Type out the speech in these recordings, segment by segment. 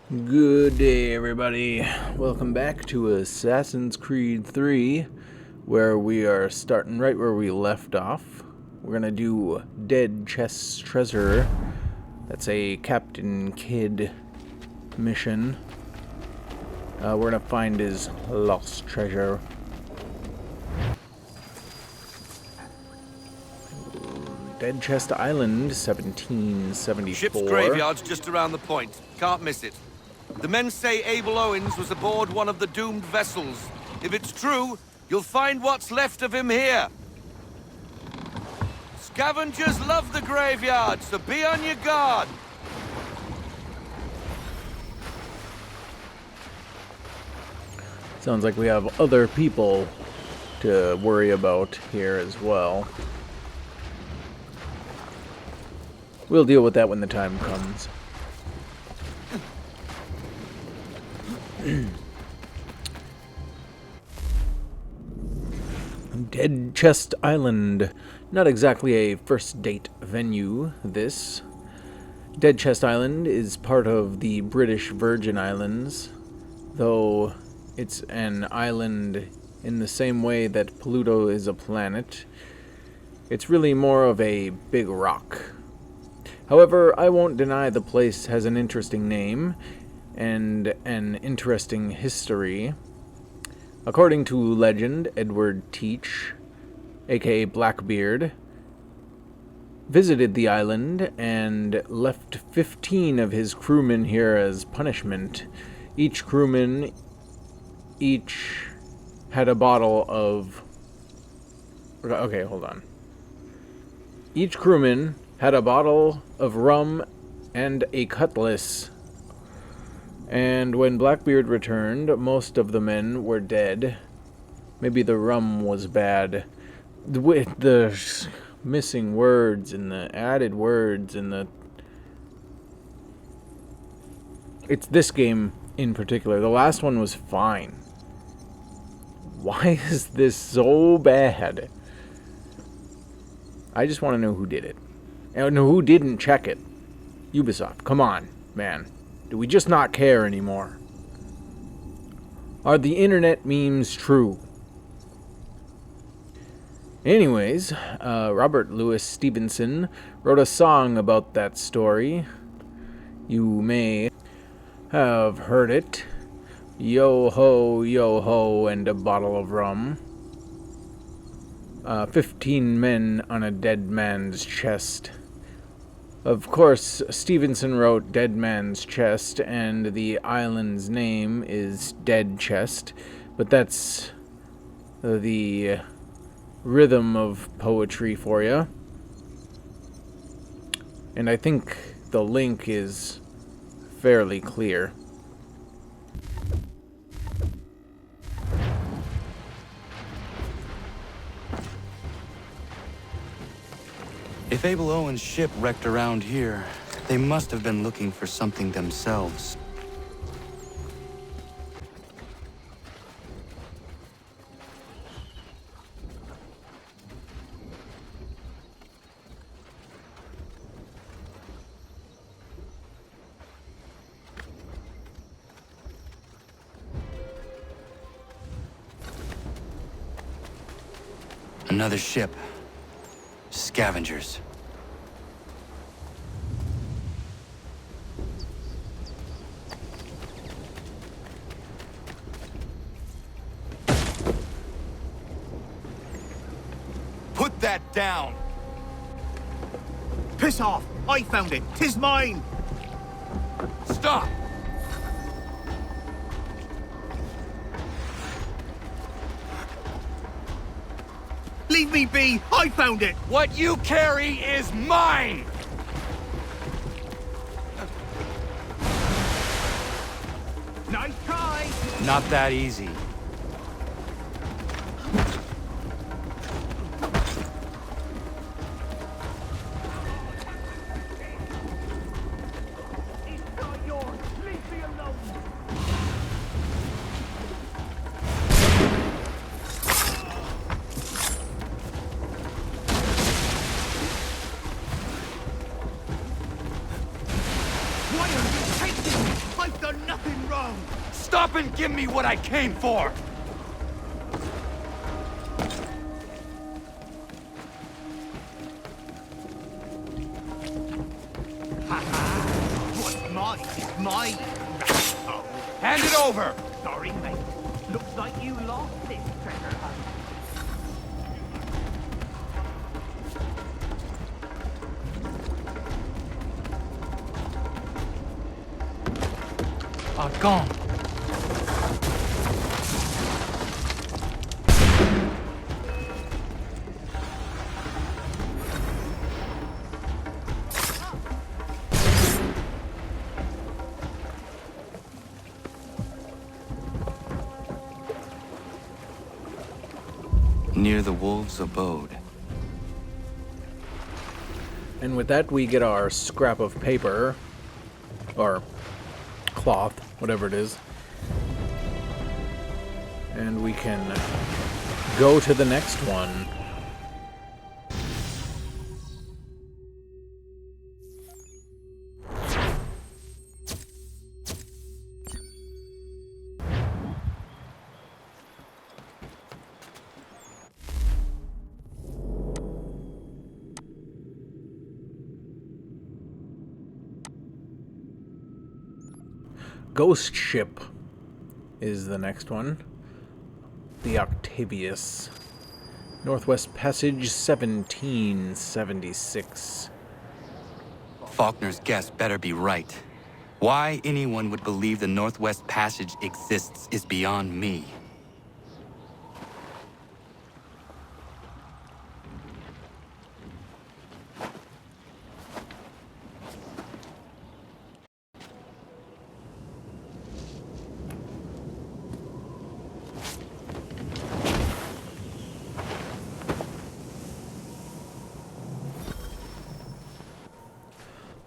Good day, everybody. Welcome back to Assassin's Creed 3, where we are starting right where we left off. We're gonna do Dead Chest's Treasure. That's a Captain Kidd mission. We're gonna find his lost treasure. Dead Chest Island, 1774. Ship's graveyard's just around the point. Can't miss it. The men say Abel Owens was aboard one of the doomed vessels. If it's true, you'll find what's left of him here. Scavengers love the graveyard, so be on your guard. Sounds like we have other people to worry about here as well. We'll deal with that when the time comes. Dead Chest Island. Not exactly a first date venue, this. Dead Chest Island is part of the British Virgin Islands, though it's an island in the same way that Pluto is a planet. It's really more of a big rock. However, I won't deny the place has an interesting name and an interesting history. According to legend, Edward Teach, aka Blackbeard, visited the island and left 15 of his crewmen here as punishment. Each crewman had a bottle of... Okay, hold on. Each crewman had a bottle of rum and a cutlass. And when Blackbeard returned, most of the men were dead. Maybe the rum was bad. With the missing words and the added words and the... It's this game in particular. The last one was fine. Why is this so bad? I just want to know who did it. And who didn't check it. Ubisoft, come on, man. Do we just not care anymore? Are the internet memes true? Anyways, Robert Louis Stevenson wrote a song about that story. You may have heard it. Yo ho, and a bottle of rum. 15 men on a dead man's chest. Of course, Stevenson wrote Dead Man's Chest, and the island's name is Dead Chest, but that's the rhythm of poetry for you. And I think the link is fairly clear. If Abel Owens' ship wrecked around here, they must have been looking for something themselves. Another ship. Scavengers. Put that down! Piss off! I found it! 'Tis mine! Stop! Leave me be! I found it! What you carry is mine! Nice try! Not that easy. It's not yours! Leave me alone! Why are you taking me? I've done nothing wrong! Stop and give me what I came for! What's mine is mine! Oh, Hand it over! sorry, mate. Looks like you lost this treasure hunt. Gone. Near the wolves' abode. And with that, we get our scrap of paper, or cloth, whatever it is. And we can go to the next one. Ghost Ship is the next one. The Octavius. Northwest Passage 1776. Faulkner's guess better be right. Why anyone would believe the Northwest Passage exists is beyond me.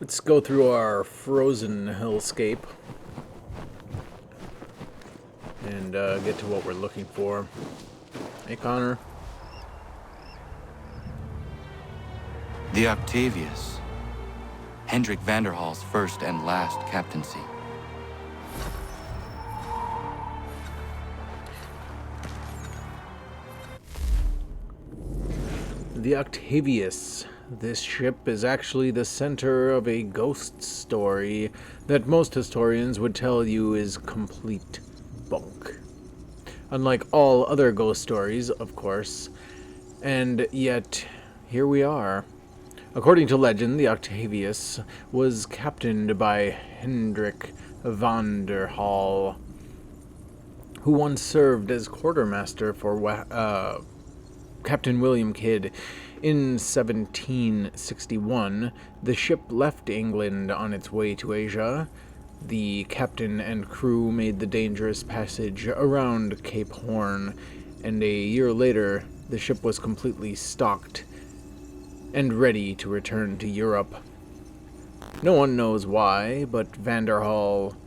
Let's go through our frozen hellscape and get to what we're looking for. Hey, Connor. The Octavius. Hendrik Vanderhall's first and last captaincy. The Octavius. This ship is actually the center of a ghost story that most historians would tell you is complete bunk. Unlike all other ghost stories, of course. And yet, here we are. According to legend, the Octavius was captained by Hendrik Vanderhall, who once served as quartermaster for Captain William Kidd. In 1761, the ship left England on its way to Asia. The captain and crew made the dangerous passage around Cape Horn, and a year later, the ship was completely stocked and ready to return to Europe. No one knows why, but Vanderhall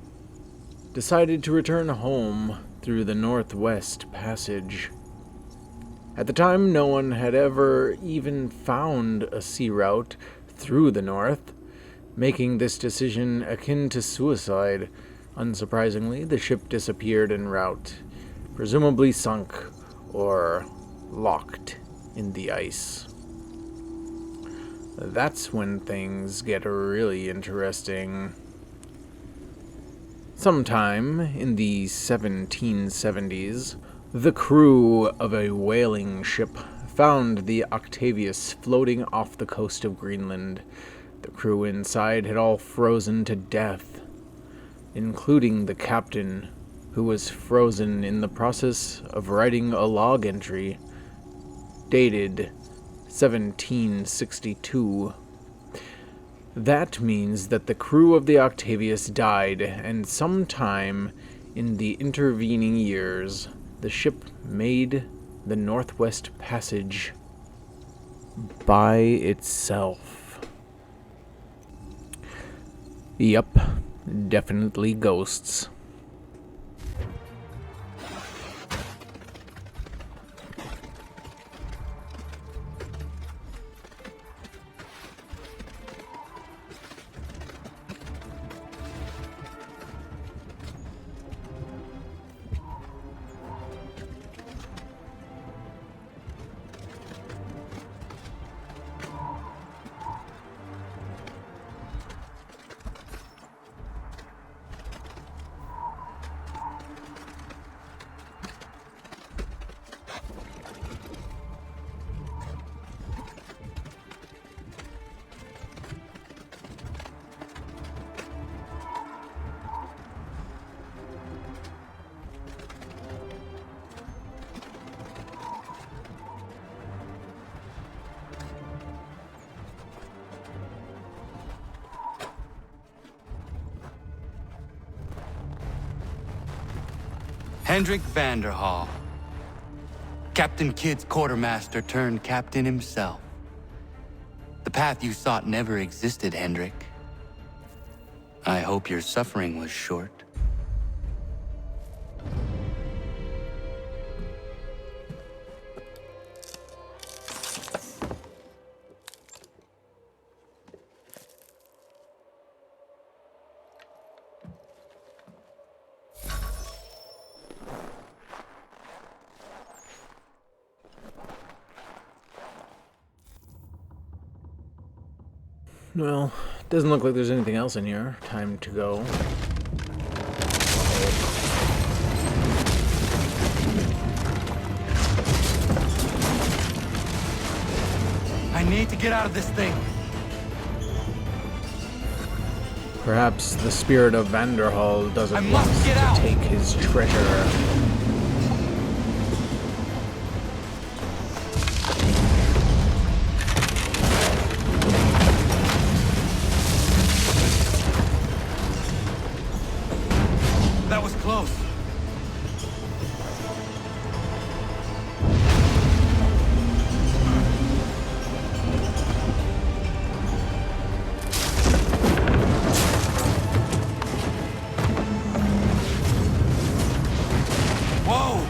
decided to return home through the Northwest Passage. At the time, no one had ever even found a sea route through the north, making this decision akin to suicide. Unsurprisingly, the ship disappeared en route, presumably sunk or locked in the ice. That's when things get really interesting. Sometime in the 1770s, the crew of a whaling ship found the Octavius floating off the coast of Greenland. The crew inside had all frozen to death, including the captain, who was frozen in the process of writing a log entry dated 1762. That means that the crew of the Octavius died, and sometime in the intervening years, the ship made the Northwest Passage by itself. Yup, definitely ghosts. Hendrik Vanderhall. Captain Kidd's quartermaster turned captain himself. The path you sought never existed, Hendrik. I hope your suffering was short. Well, doesn't look like there's anything else in here. Time to go. I need to get out of this thing. Perhaps the spirit of Vanderhall doesn't I want must us get to out. take his treasure. That was close. Whoa!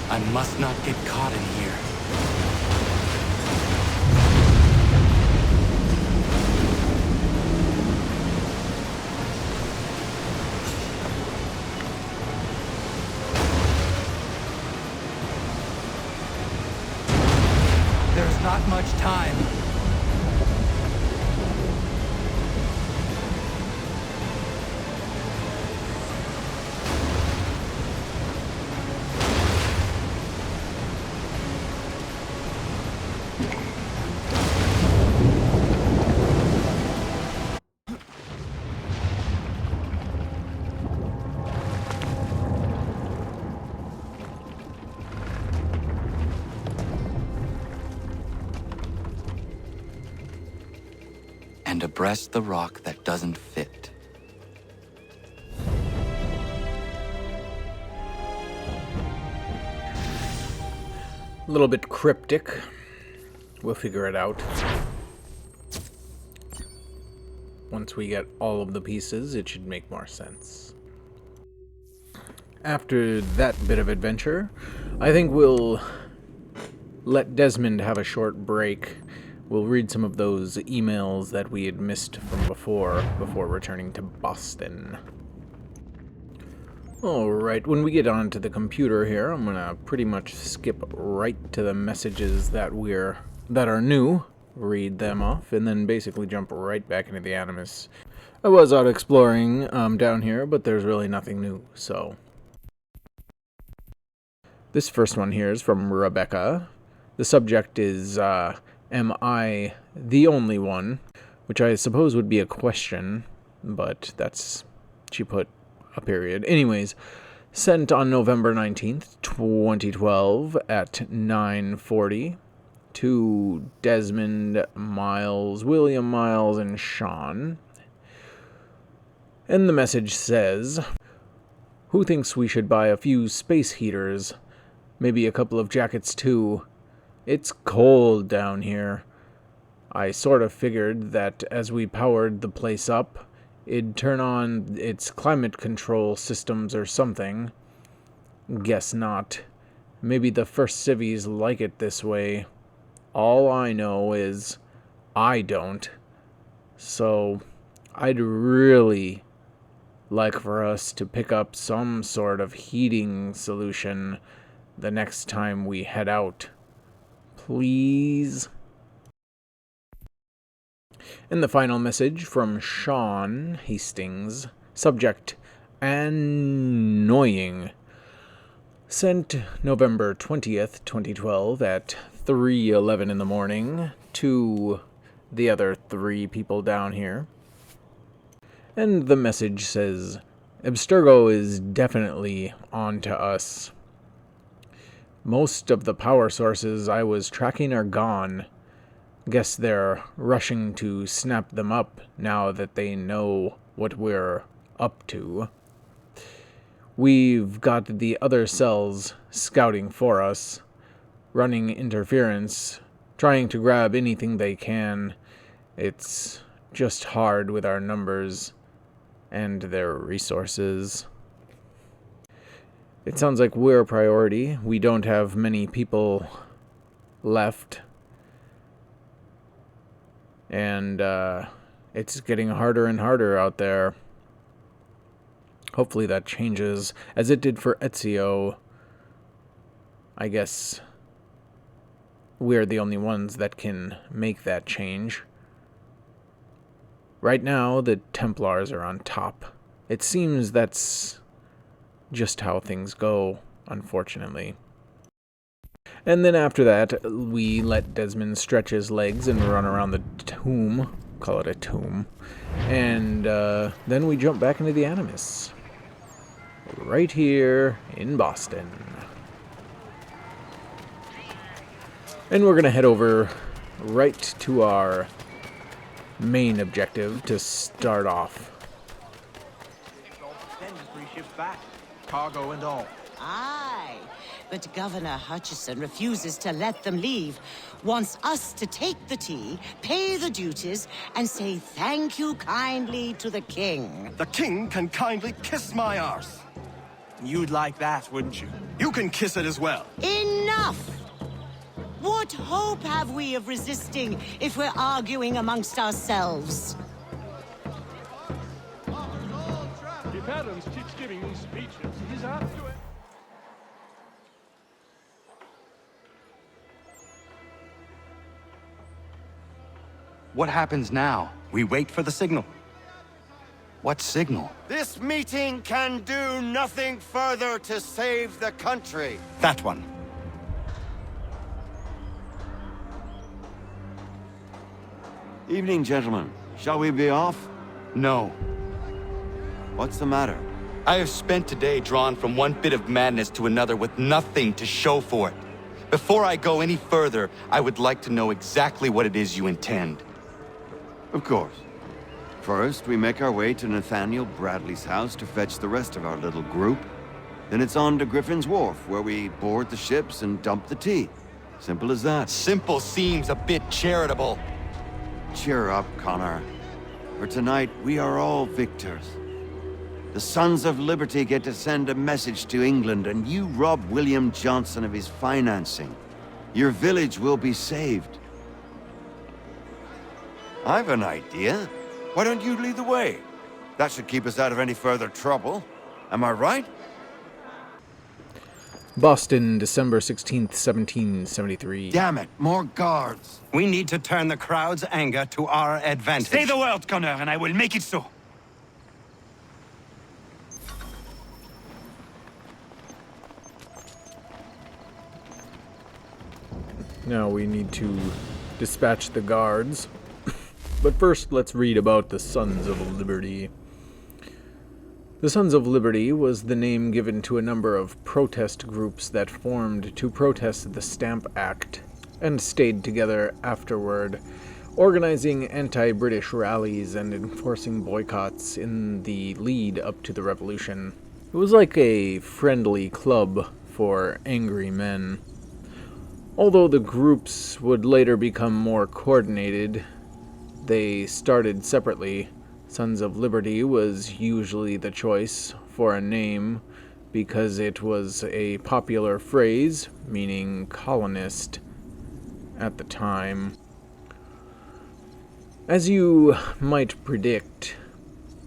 I must not get caught in here. There's not much time. And abreast the rock that doesn't fit. A little bit cryptic. We'll figure it out. Once we get all of the pieces, it should make more sense. After that bit of adventure, I think we'll let Desmond have a short break. We'll read some of those emails that we had missed from before returning to Boston. Alright, when we get onto the computer here, I'm gonna pretty much skip right to the messages that are new, read them off, and then basically jump right back into the Animus. I was out exploring down here, but there's really nothing new, so. This first one here is from Rebecca. The subject is, am I the only one? Which I suppose would be a question, but she put a period. Anyways, sent on November 19th, 2012 at 9:40 to Desmond, Miles, William Miles, and Sean. And the message says, who thinks we should buy a few space heaters? Maybe a couple of jackets too. It's cold down here. I sort of figured that as we powered the place up, it'd turn on its climate control systems or something. Guess not. Maybe the first civvies like it this way. All I know is I don't. So I'd really like for us to pick up some sort of heating solution the next time we head out. Please? And the final message from Sean Hastings. Subject, annoying. Sent November 20th, 2012 at 3:11 in the morning to the other 3 people down here. And the message says, Abstergo is definitely on to us. Most of the power sources I was tracking are gone. Guess they're rushing to snap them up now that they know what we're up to. We've got the other cells scouting for us, running interference, trying to grab anything they can. It's just hard with our numbers and their resources. It sounds like we're a priority. We don't have many people left. And it's getting harder and harder out there. Hopefully that changes, as it did for Ezio. I guess we're the only ones that can make that change. Right now, the Templars are on top. It seems that's just how things go, unfortunately. And then after that, we let Desmond stretch his legs and run around the tomb. Call it a tomb. And then we jump back into the Animus. Right here in Boston. And we're going to head over right to our main objective to start off. Send 3 ships back, cargo and all. Aye, but Governor Hutchison refuses to let them leave. Wants us to take the tea, pay the duties, and say thank you kindly to the king. The king can kindly kiss my arse. You'd like that, wouldn't you? You can kiss it as well. Enough! What hope have we of resisting if we're arguing amongst ourselves? If Adams keeps giving these speeches, he's up to it. What happens now? We wait for the signal. What signal? This meeting can do nothing further to save the country. That one. Evening, gentlemen. Shall we be off? No. What's the matter? I have spent today drawn from one bit of madness to another with nothing to show for it. Before I go any further, I would like to know exactly what it is you intend. Of course. First, we make our way to Nathaniel Bradley's house to fetch the rest of our little group. Then it's on to Griffin's Wharf, where we board the ships and dump the tea. Simple as that. Simple seems a bit charitable. Cheer up, Connor. For tonight, we are all victors. The Sons of Liberty get to send a message to England, and you rob William Johnson of his financing. Your village will be saved. I've an idea. Why don't you lead the way? That should keep us out of any further trouble. Am I right? Boston, December 16th, 1773. Damn it, more guards. We need to turn the crowd's anger to our advantage. Say the word, Connor, and I will make it so. Now we need to dispatch the guards. But first, let's read about the Sons of Liberty. The Sons of Liberty was the name given to a number of protest groups that formed to protest the Stamp Act and stayed together afterward, organizing anti-British rallies and enforcing boycotts in the lead up to the revolution. It was like a friendly club for angry men. Although the groups would later become more coordinated, they started separately. Sons of Liberty was usually the choice for a name because it was a popular phrase meaning colonist at the time. As you might predict,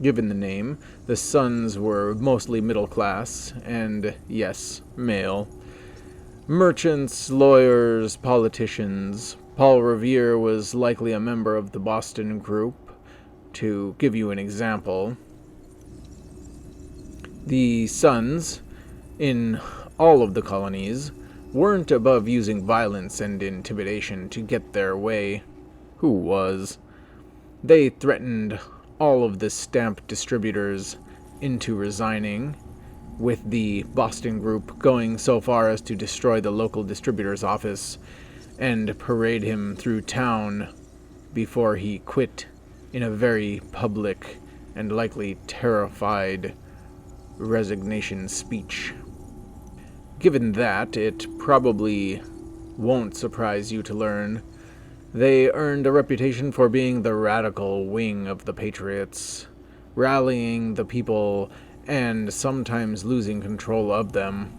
given the name, the Sons were mostly middle class and, yes, male. Merchants, lawyers, politicians. Paul Revere was likely a member of the Boston group. To give you an example, the Sons, in all of the colonies, weren't above using violence and intimidation to get their way. Who was? They threatened all of the stamp distributors into resigning, with the Boston group going so far as to destroy the local distributor's office and parade him through town before he quit in a very public and likely terrified resignation speech. Given that, it probably won't surprise you to learn they earned a reputation for being the radical wing of the Patriots, rallying the people and sometimes losing control of them.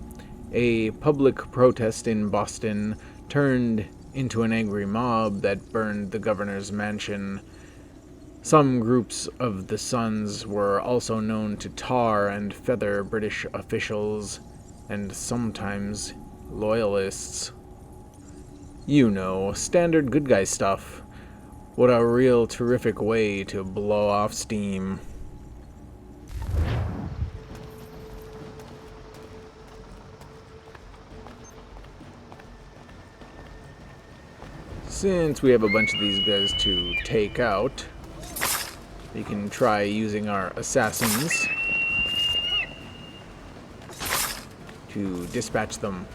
A public protest in Boston turned into an angry mob that burned the governor's mansion. Some groups of the Sons were also known to tar and feather British officials, and sometimes loyalists. You know, standard good guy stuff. What a real terrific way to blow off steam. Since we have a bunch of these guys to take out, we can try using our assassins to dispatch them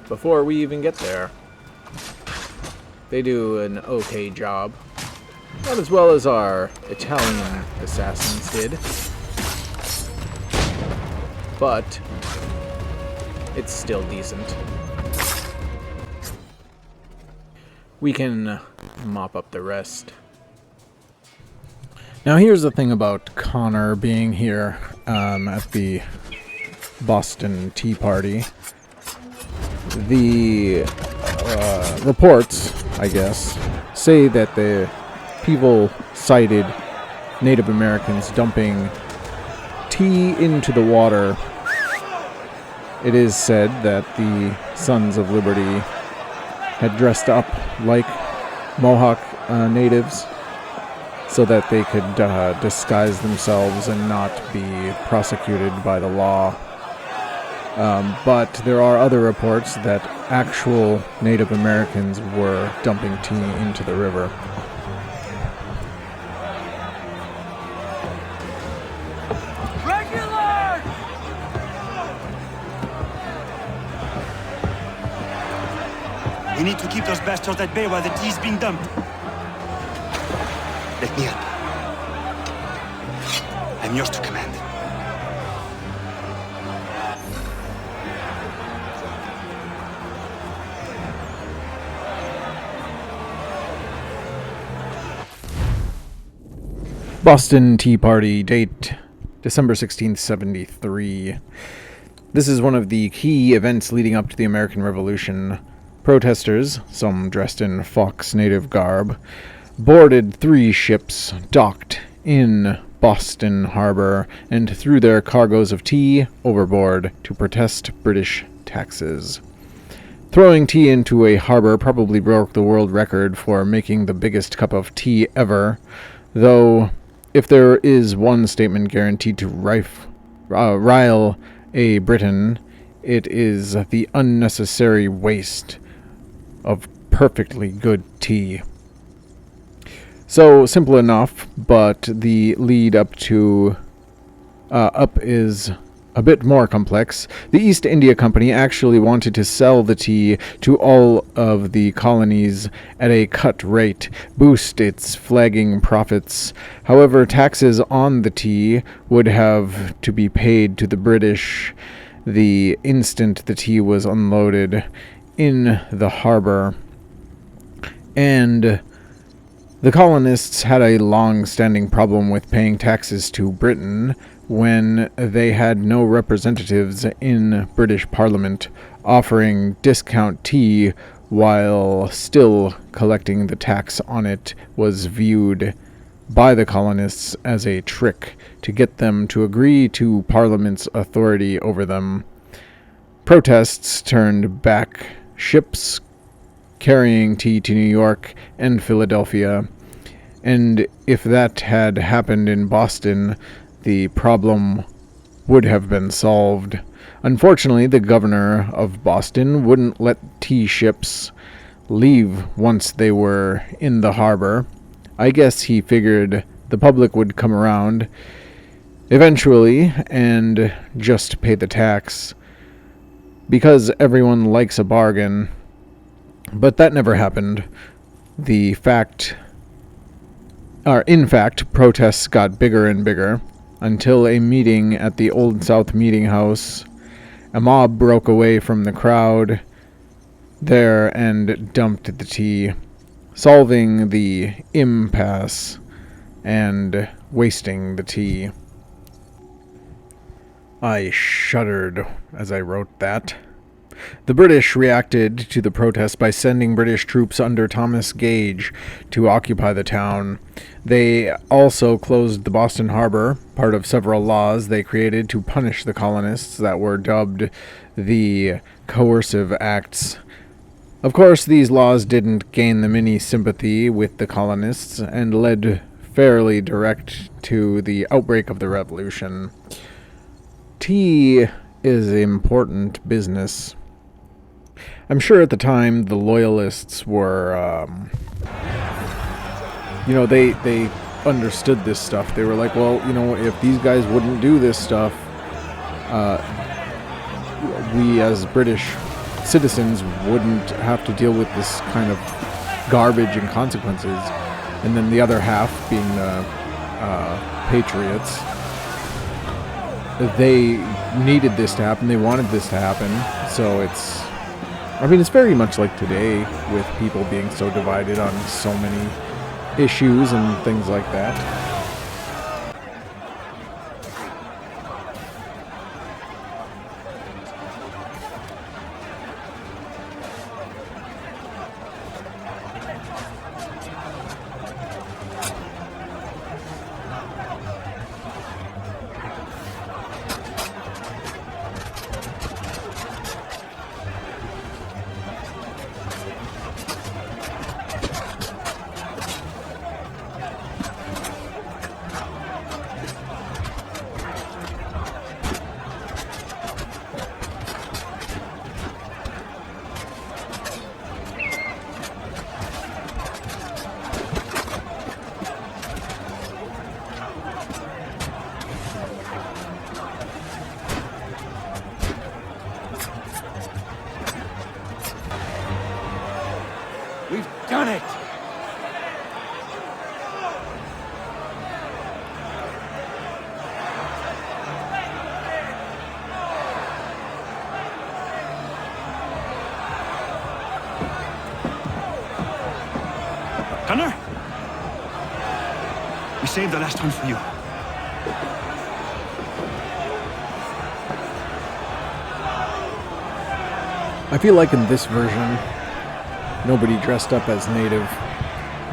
before we even get there. They do an okay job. Not as well as our Italian assassins did. But it's still decent. We can mop up the rest. Now here's the thing about Connor being here at the Boston Tea Party. The reports, I guess, say that the people cited Native Americans dumping tea into the water. It is said that the Sons of Liberty had dressed up like Mohawk natives so that they could disguise themselves and not be prosecuted by the law. But there are other reports that actual Native Americans were dumping tea into the river. Regulars! We need to keep those bastards at bay while the tea's being dumped. Let me up. I'm yours to command. Boston Tea Party, date December 16th, 73. This is one of the key events leading up to the American Revolution. Protesters, some dressed in Fox native garb, boarded 3 ships docked in Boston Harbor and threw their cargoes of tea overboard to protest British taxes. Throwing tea into a harbor probably broke the world record for making the biggest cup of tea ever, though if there is one statement guaranteed to rile a Briton, it is the unnecessary waste of perfectly good tea. So simple enough, but the lead up is a bit more complex. The East India Company actually wanted to sell the tea to all of the colonies at a cut rate, boost its flagging profits. However, taxes on the tea would have to be paid to the British the instant the tea was unloaded in the harbor. And the colonists had a long-standing problem with paying taxes to Britain when they had no representatives in British Parliament offering discount tea while still collecting the tax on it was viewed by the colonists as a trick to get them to agree to Parliament's authority over them. Protests turned back ships carrying tea to New York and Philadelphia, and if that had happened in Boston, the problem would have been solved. Unfortunately, the governor of Boston wouldn't let tea ships leave once they were in the harbor. I guess he figured the public would come around eventually and just pay the tax. Because everyone likes a bargain, But that never happened. In fact, protests got bigger and bigger until a meeting at the Old South Meeting House. A mob broke away from the crowd there and dumped the tea, solving the impasse and wasting the tea. I shuddered as I wrote that. The British reacted to the protest by sending British troops under Thomas Gage to occupy the town. They also closed the Boston Harbor, part of several laws they created to punish the colonists that were dubbed the Coercive Acts. Of course, these laws didn't gain them any sympathy with the colonists and led fairly direct to the outbreak of the Revolution. Tea is important business. I'm sure at the time the loyalists were, they understood this stuff. They were like, well, if these guys wouldn't do this stuff, we as British citizens wouldn't have to deal with this kind of garbage and consequences. And then the other half being the patriots, they needed this to happen. They wanted this to happen. So it's very much like today with people being so divided on so many issues and things like that. We've done it! Gunner? We saved the last one for you. I feel like in this version, nobody dressed up as native.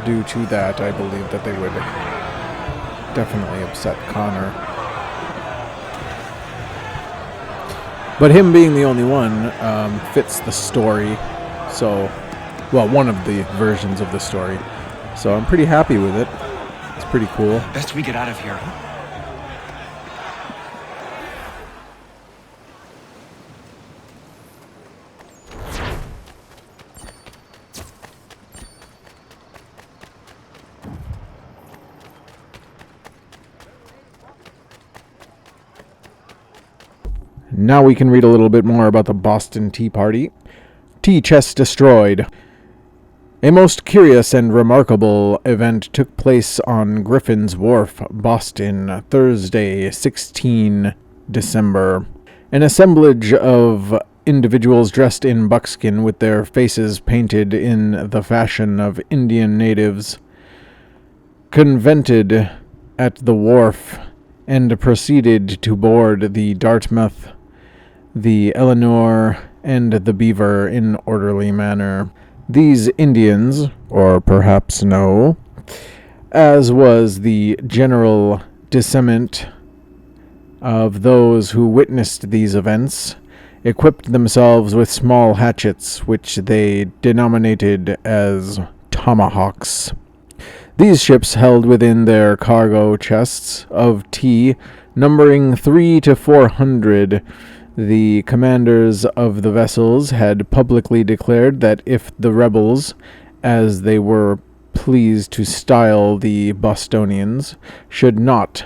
Due to that, I believe that they would definitely upset Connor. But him being the only one fits the story. So, well, one of the versions of the story. So I'm pretty happy with it. It's pretty cool. Best we get out of here, huh? Now we can read a little bit more about the Boston Tea Party. Tea chest destroyed. A most curious and remarkable event took place on Griffin's Wharf, Boston, Thursday, 16 December. An assemblage of individuals dressed in buckskin with their faces painted in the fashion of Indian natives convented at the wharf and proceeded to board the Dartmouth, the Eleanor, and the Beaver in orderly manner. These Indians, or perhaps no, as was the general dissent of those who witnessed these events, equipped themselves with small hatchets, which they denominated as tomahawks. These ships held within their cargo chests of tea, numbering 300 to 400. The commanders of the vessels had publicly declared that if the rebels, as they were pleased to style the Bostonians, should not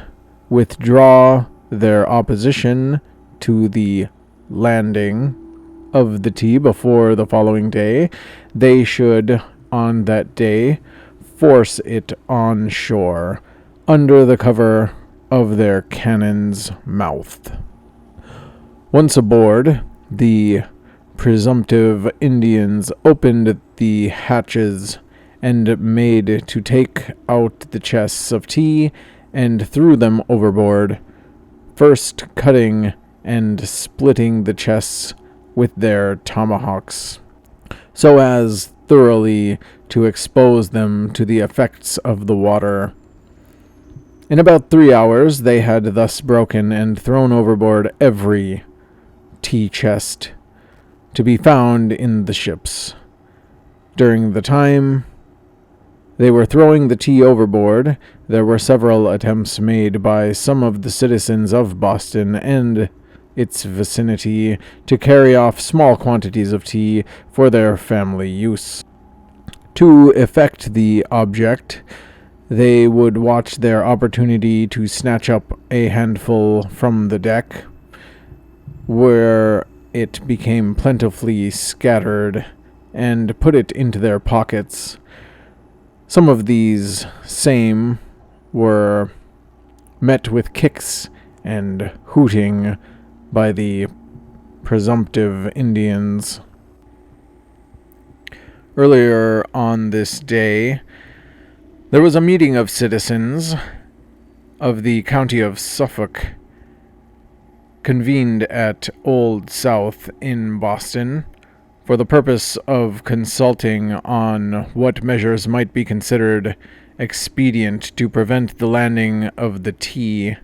withdraw their opposition to the landing of the tea before the following day, they should, on that day, force it on shore, under the cover of their cannon's mouth. Once aboard, the presumptive Indians opened the hatches and made to take out the chests of tea and threw them overboard, first cutting and splitting the chests with their tomahawks, so as thoroughly to expose them to the effects of the water. In about 3 hours they had thus broken and thrown overboard every tea chest to be found in the ships. During the time they were throwing the tea overboard, there were several attempts made by some of the citizens of Boston and its vicinity to carry off small quantities of tea for their family use. To effect the object, they would watch their opportunity to snatch up a handful from the deck, where it became plentifully scattered, and put it into their pockets. Some of these same were met with kicks and hooting by the presumptive Indians. Earlier on this day, there was a meeting of citizens of the county of Suffolk convened at Old South in Boston for the purpose of consulting on what measures might be considered expedient to prevent the landing of the tea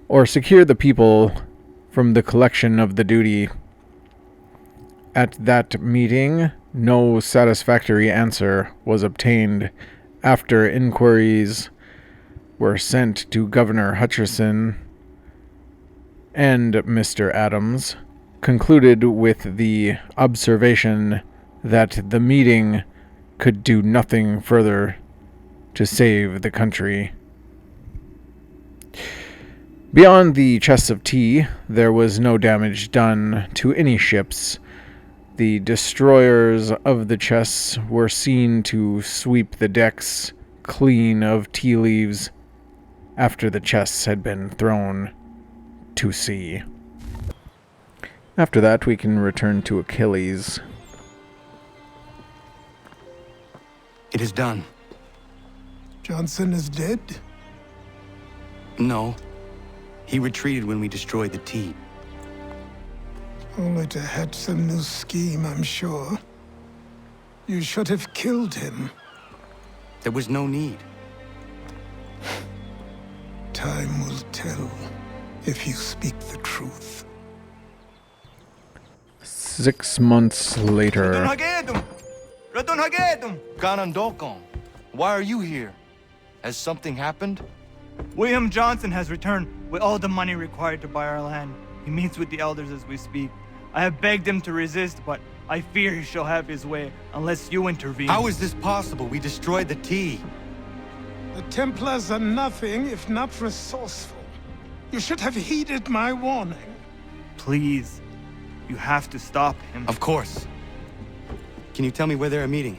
or secure the people from the collection of the duty. At that meeting, no satisfactory answer was obtained after inquiries were sent to Governor Hutchinson, and Mr. Adams concluded with the observation that the meeting could do nothing further to save the country. Beyond the chests of tea, there was no damage done to any ships. The destroyers of the chests were seen to sweep the decks clean of tea leaves after the chests had been thrown to sea. After that, we can return to Achilles. It is done. Johnson is dead? No. He retreated when we destroyed the tea. Only to hatch some new scheme, I'm sure. You should have killed him. There was no need. Time will tell if you speak the truth. 6 months later. Ganondokon, why are you here? Has something happened? William Johnson has returned with all the money required to buy our land. He meets with the elders as we speak. I have begged him to resist, but I fear he shall have his way unless you intervene. How is this possible? We destroyed the tea. The Templars are nothing if not resourceful. You should have heeded my warning. Please, you have to stop him. Of course. Can you tell me where they're meeting?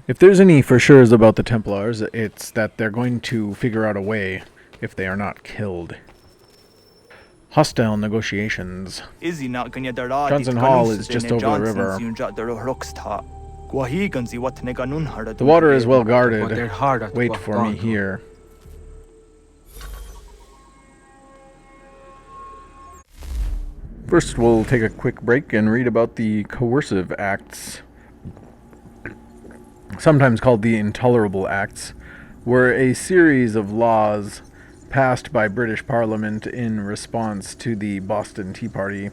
If there's any for sures about the Templars, it's that they're going to figure out a way if they are not killed. Hostile negotiations. Johnson Hall is just over the river. The water is well guarded. Wait for me here. First, we'll take a quick break and read about the coercive acts, sometimes called the Intolerable Acts, were a series of laws passed by British Parliament in response to the Boston Tea Party.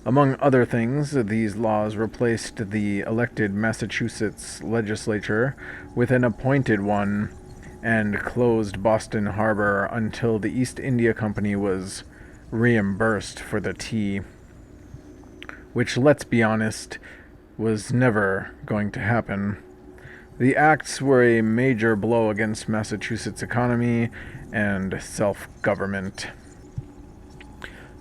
Among other things, these laws replaced the elected Massachusetts legislature with an appointed one and closed Boston Harbor until the East India Company was reimbursed for the tea, which, let's be honest, was never going to happen. The acts were a major blow against Massachusetts' economy and self-government.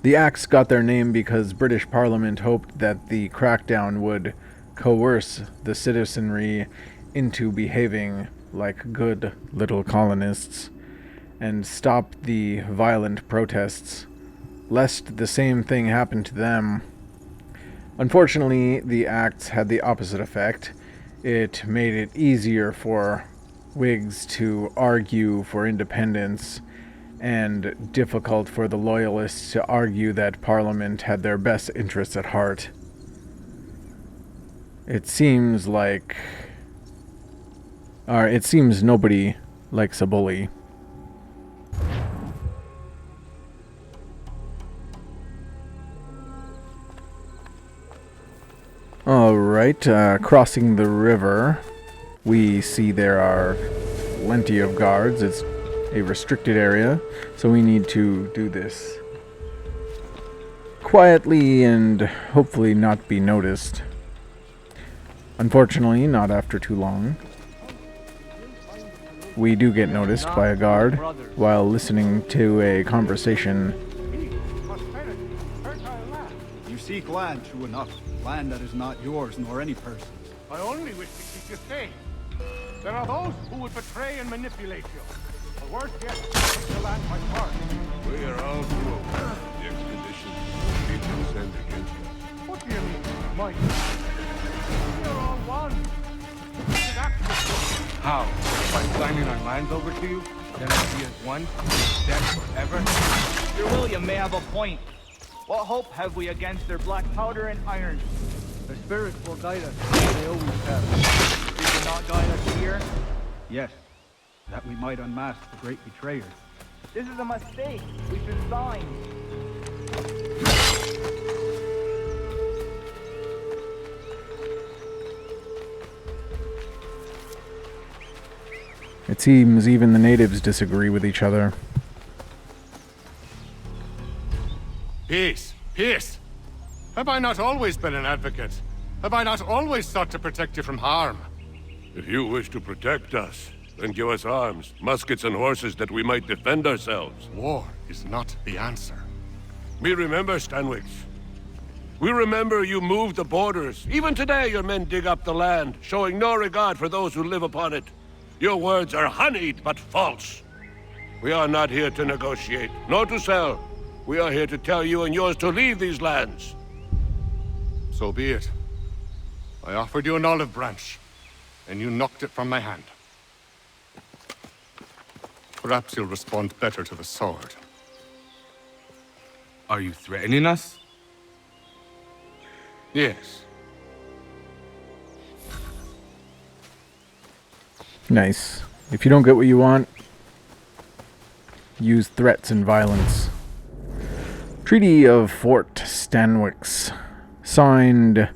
The acts got their name because British Parliament hoped that the crackdown would coerce the citizenry into behaving like good little colonists and stop the violent protests, lest the same thing happen to them. Unfortunately, the acts had the opposite effect. It made it easier for Whigs to argue for independence and difficult for the Loyalists to argue that Parliament had their best interests at heart. It seems nobody likes a bully. Alright, crossing the river, we see there are plenty of guards. It's a restricted area, so we need to do this quietly and hopefully not be noticed. Unfortunately, not after too long. We do get noticed by a guard while listening to a conversation. You seek land, true enough. Land that is not yours nor any person's. I only wish to keep you safe. There are those who would betray and manipulate you. Or worse yet, take the land by force. We are all too aware of the expedition people send against us. What do you mean, Mike? We are all one. We should act this way. How? By signing our lands over to you? Then I'll be as one, dead forever? Sir William may have a point. What hope have we against their black powder and iron? The spirits will guide us, as they always have. Did you not guide us here? Yes, that we might unmask the great betrayer. This is a mistake. We should sign. It seems even the natives disagree with each other. Peace! Peace! Have I not always been an advocate? Have I not always sought to protect you from harm? If you wish to protect us, then give us arms, muskets and horses that we might defend ourselves. War is not the answer. We remember, Stanwix. We remember you moved the borders. Even today your men dig up the land, showing no regard for those who live upon it. Your words are honeyed, but false. We are not here to negotiate, nor to sell. We are here to tell you and yours to leave these lands. So be it. I offered you an olive branch, and you knocked it from my hand. Perhaps you'll respond better to the sword. Are you threatening us? Yes. Nice. If you don't get what you want, use threats and violence. Treaty of Fort Stanwix, signed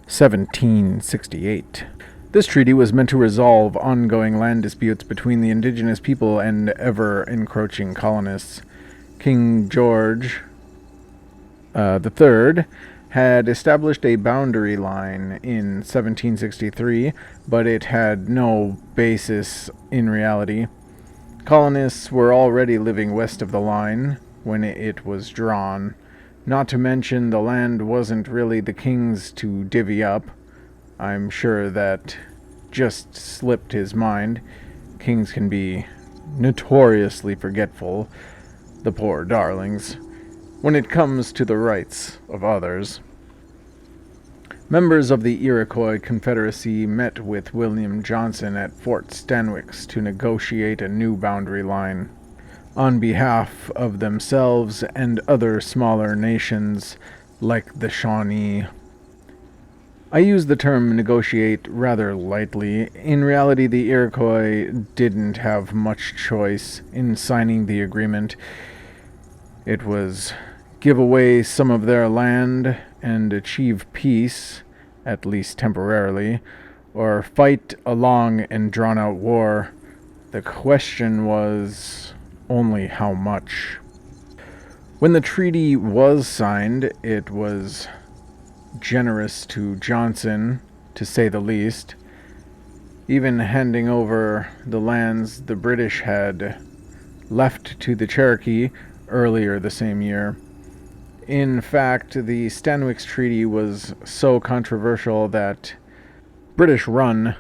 1768. This treaty was meant to resolve ongoing land disputes between the indigenous people and ever-encroaching colonists. King George III had established a boundary line in 1763, but it had no basis in reality. Colonists were already living west of the line when it was drawn. Not to mention the land wasn't really the king's to divvy up. I'm sure that just slipped his mind. Kings can be notoriously forgetful, the poor darlings, when it comes to the rights of others. Members of the Iroquois Confederacy met with William Johnson at Fort Stanwix to negotiate a new boundary line on behalf of themselves and other smaller nations like the Shawnee. I use the term negotiate rather lightly. In reality, the Iroquois didn't have much choice in signing the agreement. It was give away some of their land and achieve peace, at least temporarily, or fight a long and drawn-out war. The question was only how much. When the treaty was signed, it was generous to Johnson, to say the least. even handing over the lands the British had left to the Cherokee earlier the same year. In fact, the Stanwix Treaty was so controversial that British-run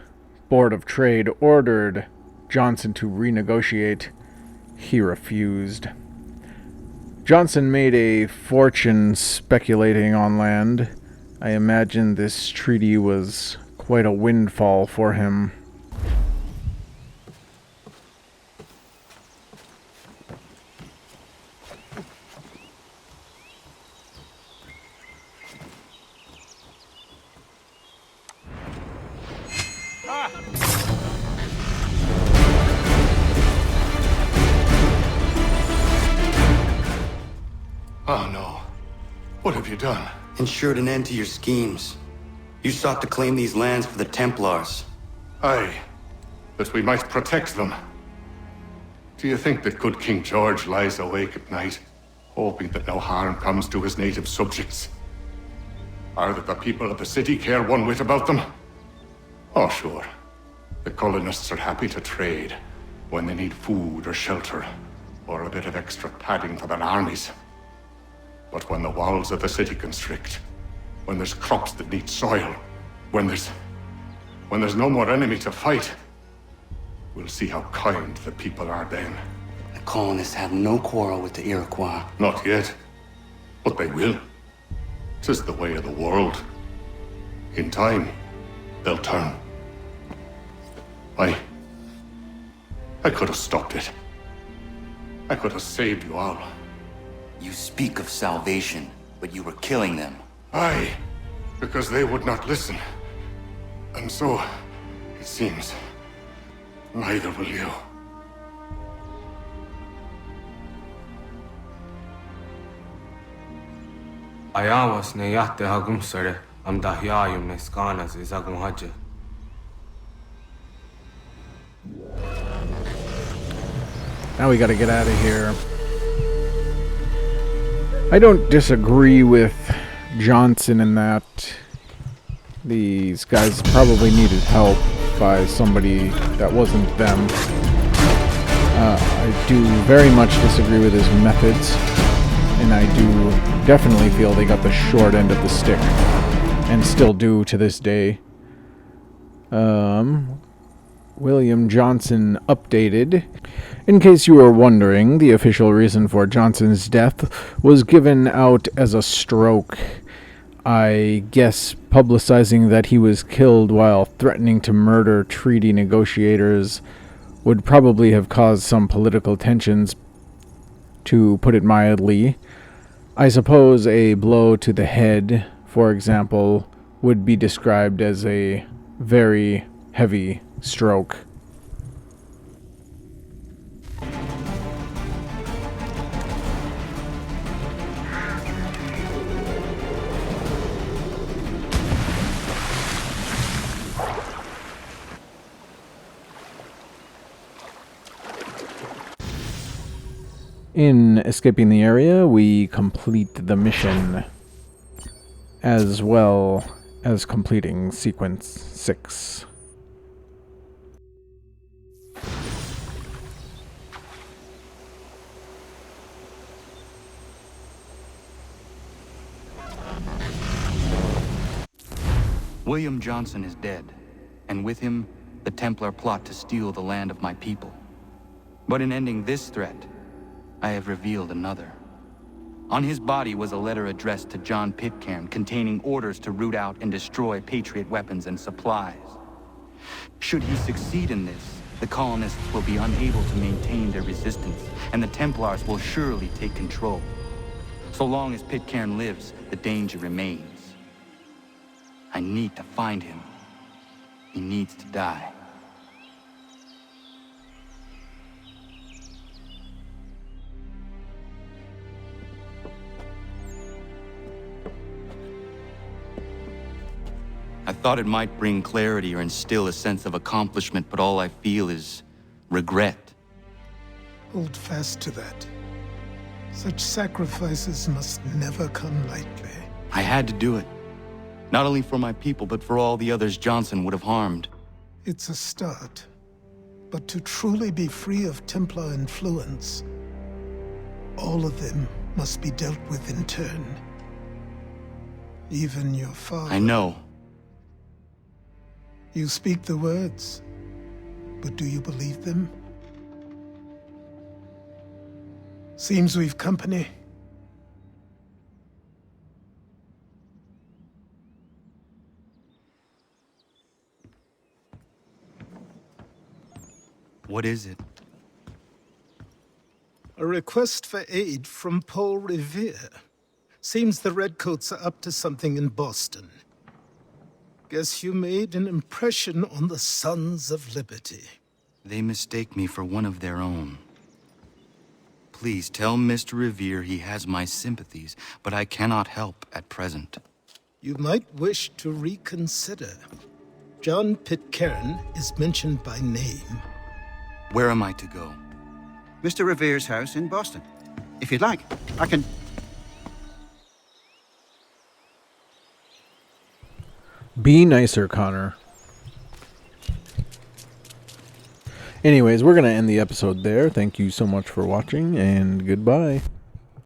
Board of Trade ordered Johnson to renegotiate. He refused. Johnson made a fortune speculating on land. I imagine this treaty was quite a windfall for him. Oh no. What have you done? Ensured an end to your schemes. You sought to claim these lands for the Templars. Aye, that we might protect them. Do you think that good King George lies awake at night, hoping that no harm comes to his native subjects? Or that the people of the city care one whit about them? Oh, sure. The colonists are happy to trade when they need food or shelter, or a bit of extra padding for their armies. But when the walls of the city constrict, when there's crops that need soil, when there's no more enemy to fight, we'll see how kind the people are then. The colonists have no quarrel with the Iroquois. Not yet, but they will. 'Tis the way of the world. In time, they'll turn. I could have stopped it. I could have saved you all. You speak of salvation, but you were killing them. Aye, because they would not listen. And so, it seems, neither will you. Ayawas ne yahte hagum sare am dahyayum ne skanas izagum haje. Now we gotta get out of here. I don't disagree with Johnson in that these guys probably needed help by somebody that wasn't them. I do very much disagree with his methods, and I do definitely feel they got the short end of the stick, and still do to this day. William Johnson updated. In case you were wondering, the official reason for Johnson's death was given out as a stroke. I guess publicizing that he was killed while threatening to murder treaty negotiators would probably have caused some political tensions, to put it mildly. I suppose a blow to the head, for example, would be described as a very heavy stroke. In escaping the area, we complete the mission, as well as completing sequence 6. William Johnson is dead, and with him, the Templar plot to steal the land of my people. But in ending this threat, I have revealed another. On his body was a letter addressed to John Pitcairn containing orders to root out and destroy Patriot weapons and supplies. Should he succeed in this, the colonists will be unable to maintain their resistance, and the Templars will surely take control. So long as Pitcairn lives, the danger remains. I need to find him. He needs to die. I thought it might bring clarity or instill a sense of accomplishment, but all I feel is regret. Hold fast to that. Such sacrifices must never come lightly. I had to do it. Not only for my people, but for all the others Johnson would have harmed. It's a start. But to truly be free of Templar influence, all of them must be dealt with in turn. Even your father. I know. You speak the words, but do you believe them? Seems we've company. What is it? A request for aid from Paul Revere. Seems the Redcoats are up to something in Boston. Guess you made an impression on the Sons of Liberty. They mistake me for one of their own. Please tell Mr. Revere he has my sympathies, but I cannot help at present. You might wish to reconsider. John Pitcairn is mentioned by name. Where am I to go? Mr. Revere's house in Boston. If you'd like, I can... Be nicer, Connor. Anyways, we're going to end the episode there. Thank you so much for watching, and goodbye.